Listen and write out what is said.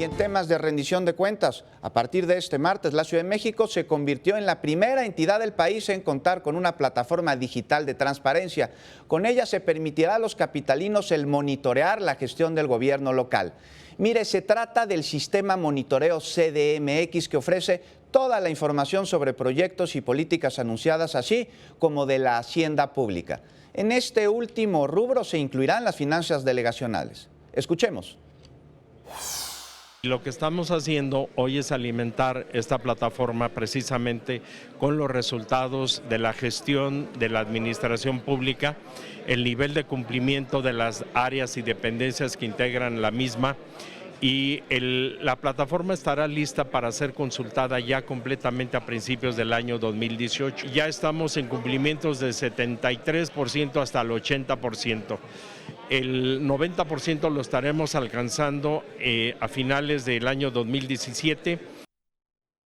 en temas de rendición de cuentas, a partir de este martes, la Ciudad de México se convirtió en la primera entidad del país en contar con una plataforma digital de transparencia. Con ella se permitirá a los capitalinos el monitorear la gestión del gobierno local. Mire, se trata del sistema monitoreo CDMX que ofrece toda la información sobre proyectos y políticas anunciadas, así como de la hacienda pública. En este último rubro se incluirán las finanzas delegacionales. Escuchemos. Lo que estamos haciendo hoy es alimentar esta plataforma precisamente con los resultados de la gestión de la administración pública, el nivel de cumplimiento de las áreas y dependencias que integran la misma, y la plataforma estará lista para ser consultada ya completamente a principios del año 2018. Ya estamos en cumplimientos del 73% hasta el 80%. El 90% lo estaremos alcanzando a finales del año 2017